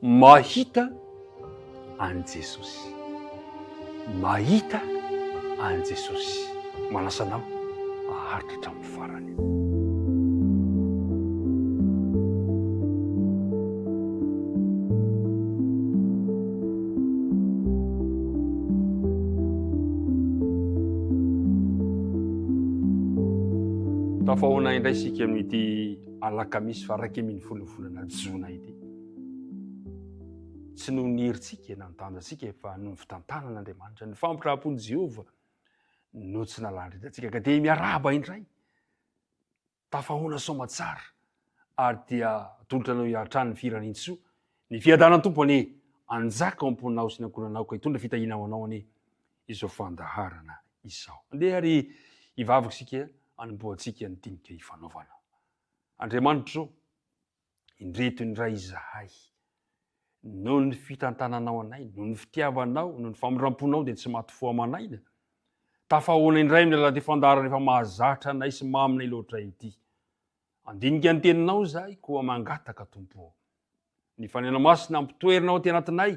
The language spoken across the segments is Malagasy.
mahita an Jesosy, mahita an Jesosy. Manasanao aharitra hatramin'ny farany. Tafahoana indray isika amin'ity alakamisy fa raiky amin'ny volana jona ity. Tsy noho ny herintsika na ny tanjantsika fa noho ny fitantanan'Andriamanitra, ny fampirahapon'i Jehova no tsy nalandritsika ka dia miarahaba indray. Tafahoana soamatsara ary dia tolotra hiatrany firanintsoa ny fiadanany tompony anjaka amponao sy ny ankoranao ka hitondra fitahinao anao any izao fandaharana izao. Andeha ary hivavaka isika anomboantsika ny dinika hifanaovana. Andriamanitra zao indreto indray izahay noho ny fitantananao anay, noho ny fitiavanao, noho ny famindramponao dia tsy maty fo amanaina. Tafahoana indray amin'ny alalan'ity fandaharana efa mahazatra anay sy maminay loatra ity. Andinika ny teninao zahay koa mangataka Tompo. Ny fanena masina ampitoerinao aty anatinay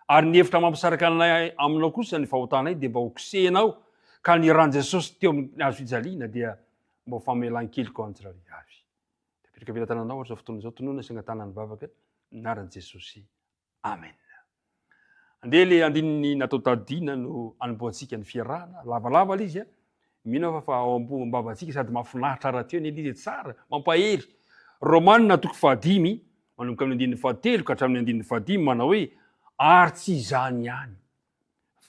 ary ny hevitra mampisaraka anay aminao kosa ny fahotanay dia mba ho kosehinao ka ny ran Jesosy teo amin'ny azo fijaliana dia mba ho famelan-keliko antsy raha avy. Tapetraka vela tananao ohatra fotoana izao tonoina sy angatanany vavaka ny anaran'i Jesosy. Amen. Andeha le andininy natao tadina no anomboantsika ny fiarahana lavalava izy a. Mino fa ao ambombavantsika sady mahafinaritra raha teo ny izy tsara mampahery. Romanina toko 5 manomboka amin'ny andininy 7 ka hatramin'ny andininy 5 manao hoe ary tsy izany ihany.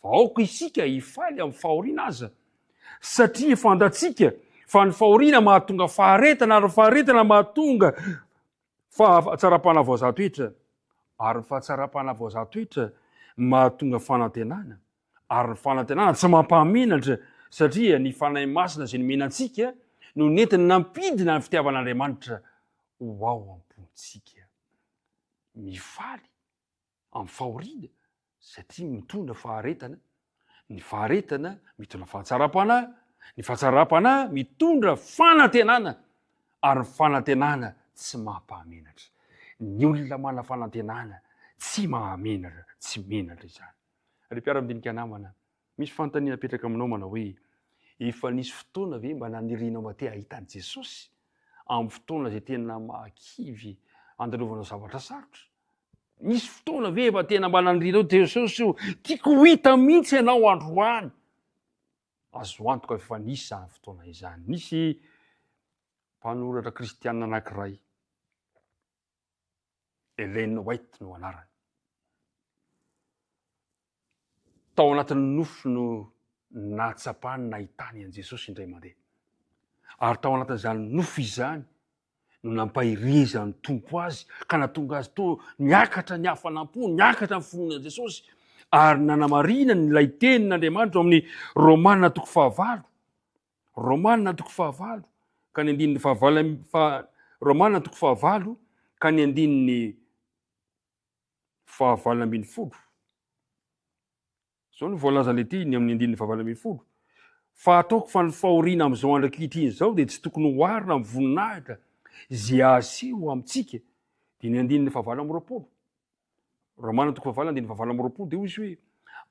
Vaoka isika hifaly amin'ny fahoriana aza satria fantatsika fa ny fahoriana mahatonga faharetana ary faharetana mahatonga fahatsarapana voazatoetra ary ny fahatsarapana voazatoetra mahatonga fanantenana ary ny fanantenana tsy mampahamenatra satria ny fanahy masina izay nomenantsika no nentina nampidina ny fitiavan'Andriamanitra ho ao am-pontsika. Mifaly amin'ny fahoriana satria mitondra faharetana, ny faharetana mitondra fahatsarapana, ny fahatsarapana mitondra fanantenana ary ny fanantenana tsy mampahamenatra. Ny olona mana fanantenana tsy mahamenatra, tsy menatra izany. Ary mpiara-midinika namana, misy fanontaniana apetraka aminao manao hoe efa nisy fotoana ve mba nanirianao mba te ahitany Jesosy amin'ny fotoana izay tena mahakivy andalovanao zavatra sarotra? Nisy fotoana ve efa tena mba nanirianao Jesosy io tiako ho hita mihitsy ianao androany? Azo antoka efa nisy izany fotoana izany. Nisy mpanoratra kristianina anankiray, Ellen White no anarany. Tao anatin'ny nofo no nahatsapany nahitany an Jesosy indray mandeha. Ary tao anatin'izany nofo izany no nampahirezany Tompo azy ka nahatonga azy to niakatra ny hafanampo, niakatra ny fononan'i Jesosy ary nanamarina n'ilay tenin'Andriamanitra amin'ny Romanina toko 5. Romanina toko 5 ka ny andininy Romanina toko 5 ka ny andininy 20. Zao no voalaza lety ny amin'ny andininy 20. Fa ataoko fa ny fahoriana amin'izao andro ankehitriny izao dia tsy tokony hoarina amin'ny voninahitra zay aseho amintsika. Dia ny andininy 20. Romanina toko 5 andininy 20 dia hoy hoe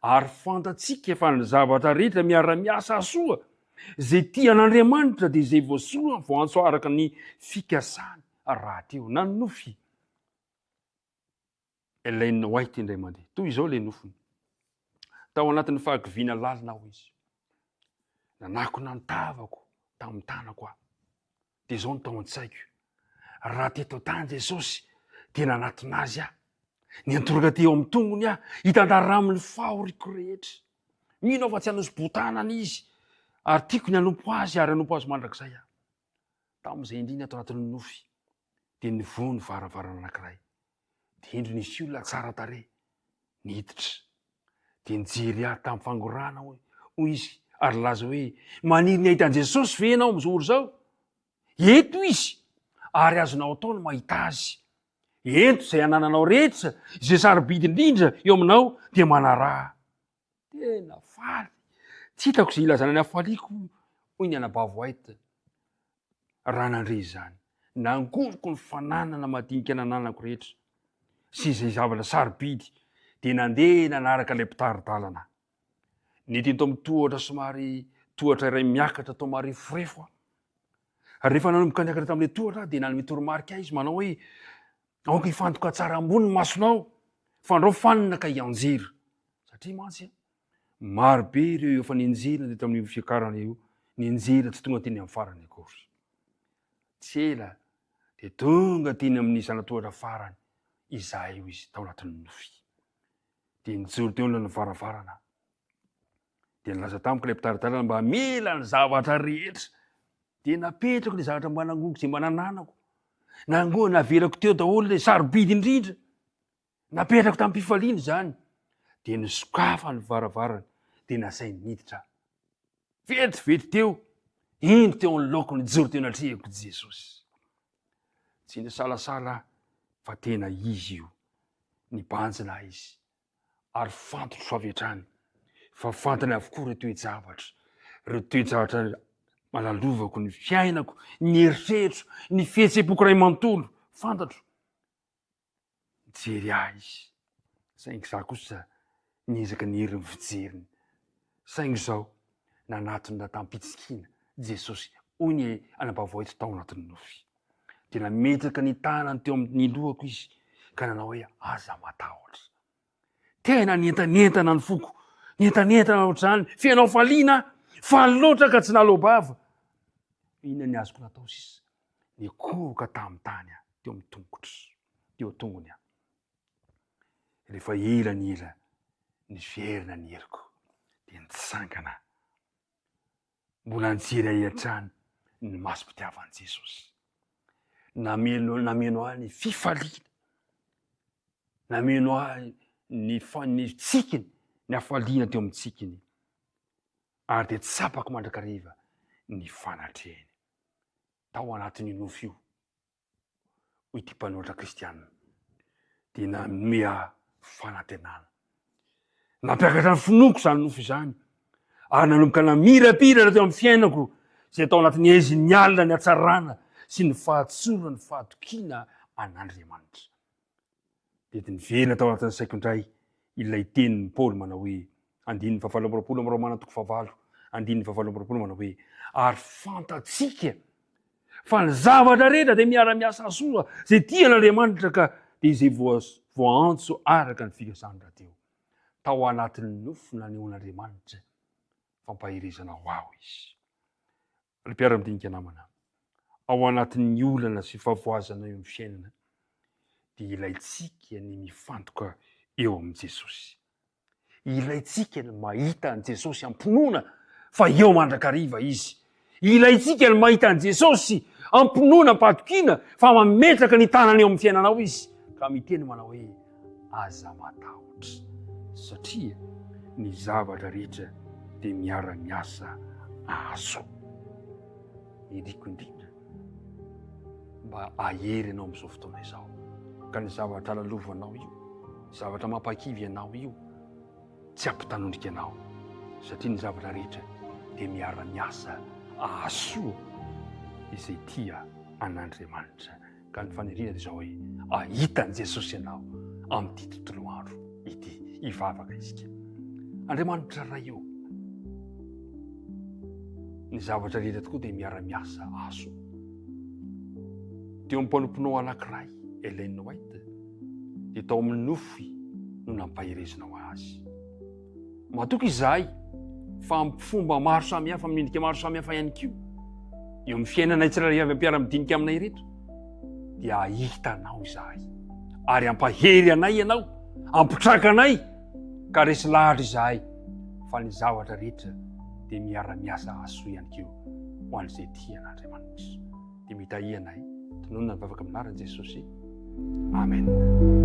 ary fantatsika fa ny zavatra rehetra miara-miasa soa zay tian'Andriamanitra dia zay voasoa voantso araka ny fikasany raha teo. Na ny nofy Ellen White indray mandeha. Toy izao le nofony. Tao anatin'ny fahakiviana lalina aho izy. Nanako nantavako tamin'ny tanako aho. Dia izao no tao an-tsaiko. Raha teto tany Jesosy dia nanatona azy aho. Niantoraka teo amin'ny tongony aho, hitandara amin'ny fahoriako rehetra. Mino aho fa tsy hanosy-botanana izy. Ary tiako ny hanompo azy ary hanompo azy mandrakizay aho. Tamin'izay indrina tao anatin'ny nofy dia nivoha ny varavarana anankiray. Dia indro nisy olona tsara tarehy niditra. Dia nijery ahy tamin'ny fangorana hoy izy ary laza hoe maniry ny ahitan'i Jesosy ve ianao amin'izao ora izao? Eto izy ary azonao atao no mahita azy. Ento izay anananao rehetra izay sarobidy indrindra eo aminao dia manaraha. Tena faly. Tsy hitako izay ilazana ny hafaliako hoy ny anabavo White. Raha nandre izany, nangoroko ny fananana madinika nananako rehetra sy zay zavatra sarobidy dia nandeha nanaraka ilay mpitaridalana. Ny tiany tao amin'ny tohatra somary tohatra iray miakatra tao mary forefo. Rehefa nanomboka niakatra tamin'ilay tohatra dia nanome toromarika izy manao hoe aoka hifantoka tsara ambony ny masonao fa andreo fanina ka hianjera. Satria mantsy maro be ireo efa nianjera dia tamin'io fiakarana io nianjera tsy tonga teny amin'ny farany akory. Tsy ela dia tonga teny amin'ny zanatohatra farany izahay io izy tao anatin'ny nofy. Dia nijoro teo ny varavarana. Dia nilaza tamiko ilay mpitaridalana mba mila ny zavatra rehetra. Dia napetrako ilay zavatra mba nangongo izay mba nananako. Navelako teo daholo ilay sarobidy indrindra. Napetrako tamin'ny mpifaliana izany. Dia nisokafa ny varavarana. Dia nasai niditra. Vetivety teo. Indro teo ny loko nijoro teo natrehako Jesosy. Tsy nisalasala fa tena izy io. Nibanjina izy. Ary fantotro fa avy hatrany. Fa fantany avokoa ireo toe-javatra. Ireo toe-javatra malalovako, ny fiainako, ny eritreritro, ny fihetseham-poko iray manontolo. Fantatro. Jery ahy izy. Saingy za kosa niezaka nihery ny fijeriny. Saingy zao nanatona tampitsikina Jesosy hoy ny anam-baovao eto tao anatin'ny nofy. Dia nametraka ny tanany teo amin'ny lohako izy ka nanao hoe aza matahotra. Tena nientanentana ny foko. Nientanentana ohatr'izany. Fiainao faliana, faly loatra ka tsy nalobava. Inona ny azoko natao sisa? Nikohoka tamin'ny tany teo amin'ny tongotra, teo tongony. Rehefa ela niverina ny heriko dia nitsangana. Mbola nijery ahy hatrany ny masom-pitiavan'i Jesosy. Nameno ahy ny fifaliana. Nameno ahy ny tsikiny, ny hafaliana teo amin'ny tsikiny. Ary dia tsapako mandrakariva ny fanatrehany. Tao anatin'ny nofy io, ity mpanoratra kristianina, dia nanome fanantenana. Nampiakatra ny finoko izany nofy izany. Ary nanomboka namirapirana teo amin'ny fiainako izay tao anatin'ny aizin'ny alina, ny hatsarana sy ny fahatsorana, ny fahatokiana an'Andriamanitra. Dia niverina tao anatin'ny saiko indray ilay tenin'ny Paoly manao hoe andininy 7:9 andininy 7:9 manao hoe ary fantatsika fa ny zavatra rehetra dia miara-miasa soa izay tian'Andriamanitra ka dia izay voantso araka ny fikasany rahateo. Tao anatin'ny nofo nanehoan'Andriamanitra fampahirizana ho aho izy. Ry mpiara-midinika namana, ao anatin'ny olana sy favoazana eo amin'ny fiainana dia ilaitsika ny mifantoka eo amin'i Jesosy. Ilaitsika ny mahita an' Jesosy ampinoana fa eo mandrakariva izy. Ilaitsika ny mahita an' Jesosy ampinoana ampatokiana fa mametraka ny tanany eo amin'ny fiainanao izy. Ka miteny manao hoe aza matahotra. Satria ny zavatra rehetra dia miara-miasa azo. Iriko indrindra mba ahery ianao amin'izao fotoana izao. Ka ny zavatra lalovanao io, zavatra mampakivy ianao io, tsy ampitanondrika ianao. Satria ny zavatra rehetra dia miara-miasa ahasoa izay tia an'Andriamanitra. Ka ny faniriana dia izao hoe ahita an' Jesosy ianao amin'ity tontolo andro ity, hivavaka isika. Andriamanitra ray io, ny zavatra rehetra tokoa dia miara-miasa ahasoa. Teo amin'ny mpanomponao anankiray, Ellen White, dia tao amin'ny nofy no nampahirezinao azy. Matoky izahay fa amin'ny fomba maro samihafa, amin'ny endrika maro samihafa ihany koa, eo amin'ny fiainana tsirairay avy ampiara-midinika aminay reto, dia ahitanao izahay ary ampahery anay ianao, ampitraka anay ka resy lahatra izahay fa ny zavatra rehetra dia miara-miasa ahasoa ihany koa ho an'izay tian'Andriamanitra. Dia mitahy anay, tononona ny vavaka aminaran'i Jesosy. Amen.